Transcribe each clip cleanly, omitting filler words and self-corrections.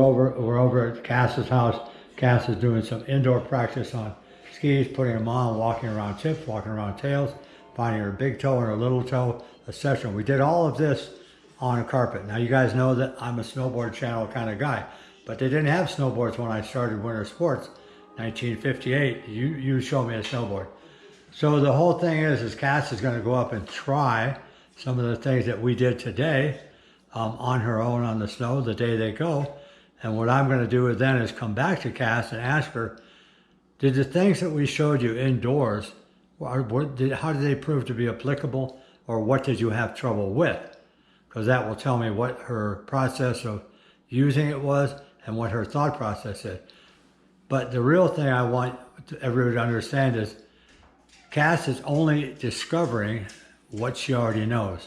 we're over at Cass's house. Cass is doing some indoor practice on skis, putting them on, walking around tips, walking around tails, finding her big toe and her little toe, etc. We did all of this on a carpet. Now you guys know that I'm a snowboard channel kind of guy, but they didn't have snowboards when I started winter sports, 1958. You showed me a snowboard. So the whole thing is Cass is going to go up and try some of the things that we did today on her own on the snow the day they go. And what I'm going to do then is come back to Cass and ask her, did the things that we showed you indoors, how did they prove to be applicable, or what did you have trouble with? Because that will tell me what her process of using it was and what her thought process is. But the real thing I want everybody to understand is Cass is only discovering what she already knows.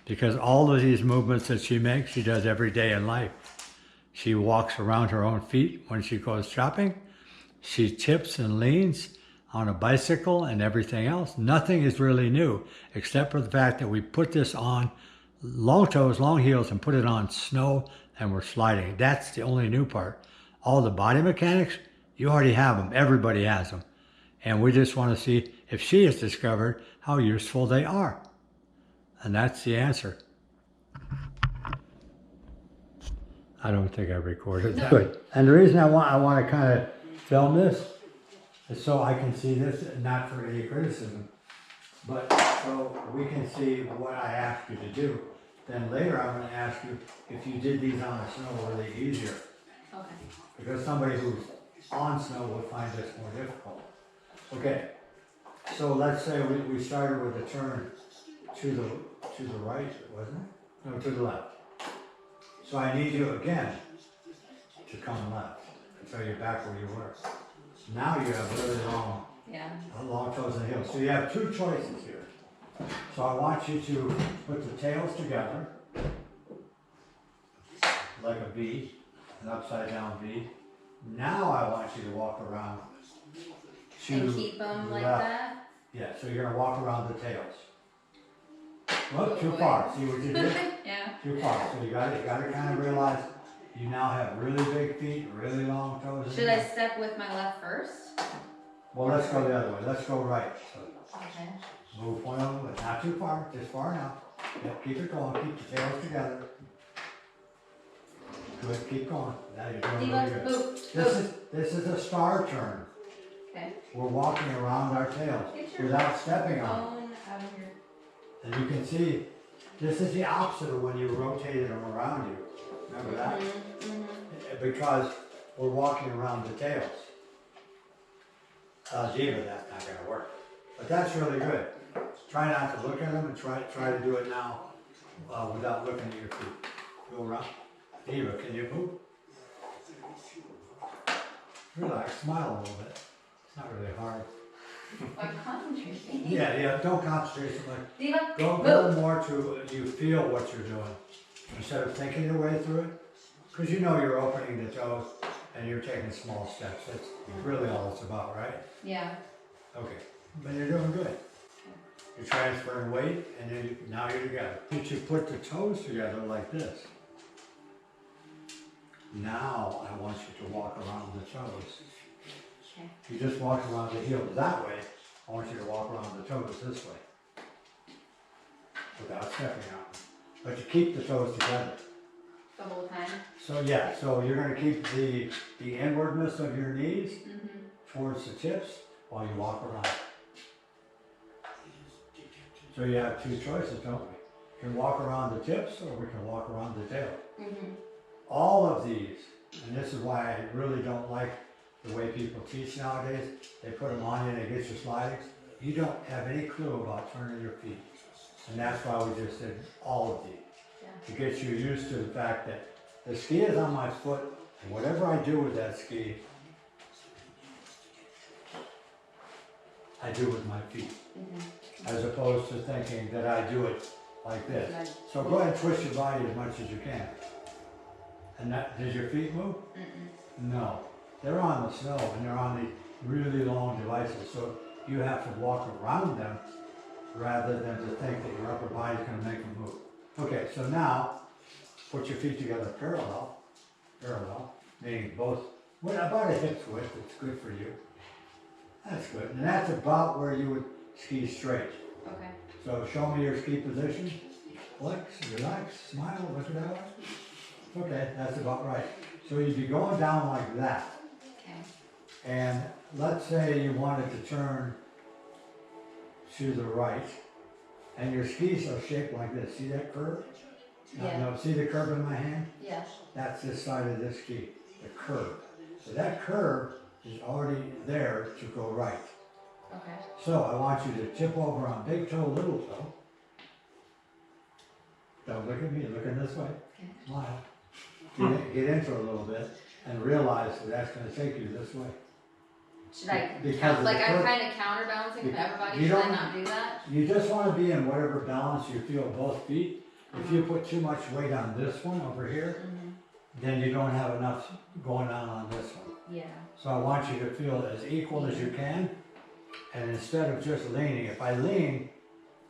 Because all of these movements that she makes, she does every day in life. She walks around her own feet when she goes shopping. She tips and leans on a bicycle and everything else. Nothing is really new, except for the fact that we put this on long toes, long heels, and put it on snow, and we're sliding. That's the only new part. All the body mechanics, you already have them. Everybody has them. And we just want to see if she has discovered how useful they are. And that's the answer. I don't think I recorded that. Good. And the reason I want to kind of film this is so I can see this, not for any criticism, but so we can see what I asked you to do. Then later I'm going to ask you if you did these on the snow, were they easier? Okay. Because somebody who's on snow would find this more difficult. Okay. So let's say we started with a turn to the right, wasn't it? No, to the left. So I need you again to come left until you're back where you were. Now you have really long toes and heels. So you have two choices here. So I want you to put the tails together like a V, an upside down V. Now I want you to walk around to and keep them like that? Yeah, so you're going to walk around the tails. Well, too far. See what you did? Yeah. Too far. So you got to kind of realize you now have really big feet, really long toes. Should I step with my left first? Well, let's go the other way. Let's go right. So okay. move one over, but not too far. Just far enough. Yep, keep it going. Keep the tails together. Good. Keep going. Now you're doing really good. Move. This is a star turn. Okay. We're walking around our tails without stepping on them. Out of here. And you can see, this is the opposite of when you rotated them around you. Remember that? Because we're walking around the tails. Diva, that's not going to work. But that's really good. Try not to look at them and try to do it now without looking at your feet. Go around. Diva, can you move? Relax, smile a little bit. It's not really hard. I'm concentrating. Yeah, don't concentrate so much. Diva, go more to you feel what you're doing instead of thinking your way through it. Because you know you're opening the toes and you're taking small steps. That's really all it's about, right? Yeah. Okay, but you're doing good. You're transferring weight and then now you're together. But you put the toes together like this. Now I want you to walk around the toes. Okay. You just walk around the heels that way. I want you to walk around the toes this way. Without stepping on them. But you keep the toes together. The whole time? So yeah, so you're going to keep the inwardness of your knees towards the tips while you walk around. So you have two choices, don't we? We can walk around the tips or we can walk around the tail. All of these, and this is why I really don't like the way people teach nowadays. They put them on you and they get you sliding. You don't have any clue about turning your feet. And that's why we just did all of these. To get you used to the fact that the ski is on my foot, and whatever I do with that ski, I do with my feet. As opposed to thinking that I do it like this. So go ahead and twist your body as much as you can. And does your feet move? No. They're on the snow and they're on these really long devices. So you have to walk around them rather than to think that your upper body is going to make them move. Okay, so now put your feet together parallel meaning both, what about a hip's width, it's good for you. That's good, and that's about where you would ski straight. Okay. So show me your ski position, flex, relax, smile, look at that way. Okay, that's about right. So you'd be going down like that. Okay. And let's say you wanted to turn to the right, and your skis are shaped like this. See that curve? Yeah. No, see the curve in my hand? Yeah. That's this side of this ski, the curve. So that curve is already there to go right. Okay. So I want you to tip over on big toe, little toe. Don't look at me, looking this way. Okay. Smile. Get into it a little bit and realize that that's going to take you this way. Should I Because count, of like the I'm curve. kind of counterbalancing with everybody? You Should I don't- not do that? You just want to be in whatever balance you feel both feet. If you put too much weight on this one over here, then you don't have enough going on this one. Yeah. So I want you to feel as equal as you can. And instead of just leaning, if I lean,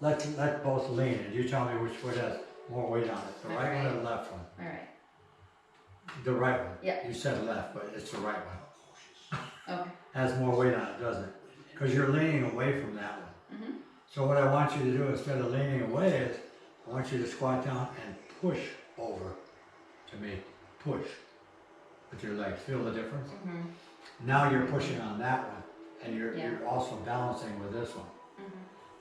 let both lean, and you tell me which foot has more weight on it, the right one or the left one? All right. The right one. Yeah. You said left, but it's the right one. Okay. Has more weight on it, doesn't it? Because you're leaning away from that one. So what I want you to do instead of leaning away is, I want you to squat down and push over to me. Push with your legs. Feel the difference? Now you're pushing on that one, and you're also balancing with this one.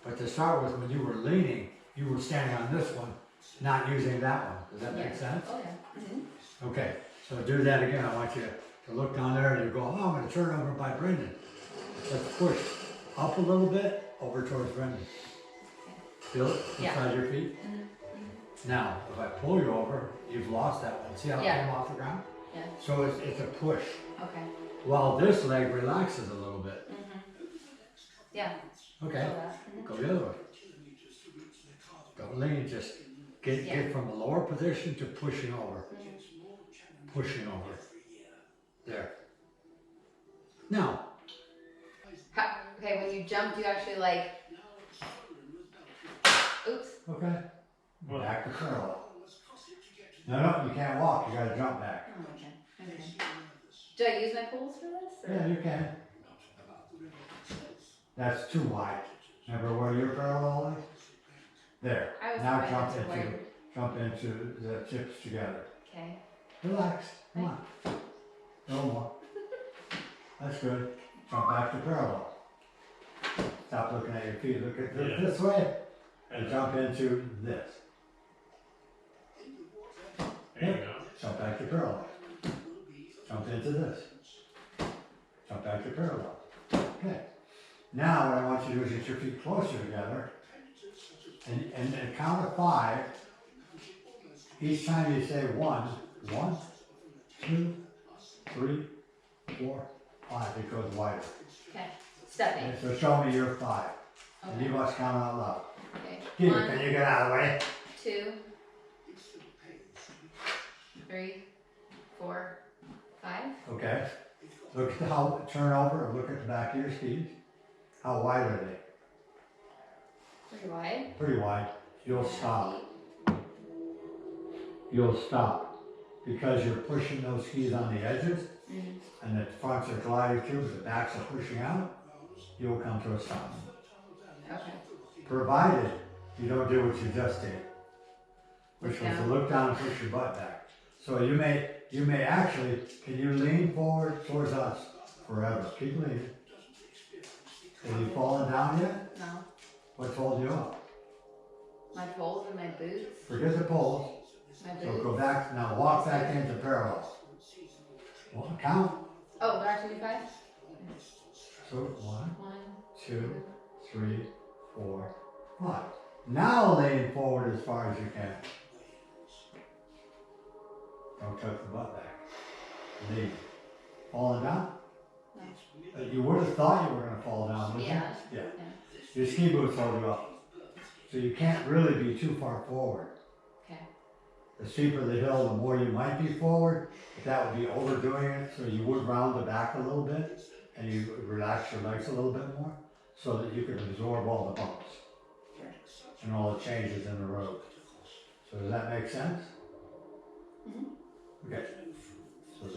But to start with, when you were leaning, you were standing on this one, not using that one. Does that make sense? Oh yeah. Okay, so do that again. I want you to look down there and you go, oh, I'm going to turn over by Brendan. Let's push up a little bit over towards Brendan. Feel it inside your feet? Now, if I pull you over, you've lost that one. See how it came off the ground? Yeah. So it's a push. Okay. While this leg relaxes a little bit. Yeah. Okay, go the other way. Don't lean, just get from a lower position to pushing over. Pushing over. There. Now. Okay, when you jump, do you actually like, oops. Okay. Back to parallel. No, you can't walk. You gotta jump back. Oh, okay. Okay. Do I use my poles for this? Or? Yeah, you can. That's too wide. Remember where your parallel is? There. Now jump into the tips together. Okay. Relax. Come on. No more. That's good. Jump back to parallel. Stop looking at your feet. Look at this way. And jump into this. Jump back to parallel. Jump into this. Jump back to parallel. Okay. Now what I want you to do is get your feet closer together and count to 5. Each time you say 1, 1, 2, 3, 4, 5. It goes wider. Okay. Stepping. Okay, so show me your 5. Okay. And you must count out loud. Okay. Keep 1, it, can you get out of the way? 2, 3, 4, 5. Okay. Look at how, turn over and look at the back of your skis. How wide are they? Pretty wide. Pretty wide. You'll stop. You'll stop. Because you're pushing those skis on the edges, and the fronts are gliding through, but the backs are pushing out, you'll come to a stop. Okay. Provided you don't do what you just did, which was to down. look down and push your butt back. So you may actually, can you lean forward towards us forever? Keep leaning. Have you fallen down yet? No. What's holding you up? My poles and my boots. Forget the poles. My So boots. go back, now walk back into parallel. Well, count. Oh, there are 2 5? So 1, 1, 2, 3, 4, 5. Now lean forward as far as you can. Don't tuck the butt back. Lean. Falling down? No. You would have thought you were going to fall down, wouldn't Yeah. you? Yeah. Your ski boots hold you up. So you can't really be too far forward. Okay. The steeper the hill, the more you might be forward, but that would be overdoing it, so you would round the back a little bit, and you would relax your legs a little bit more, so that you can absorb all the bumps and all the changes in the road. So does that make sense? Okay.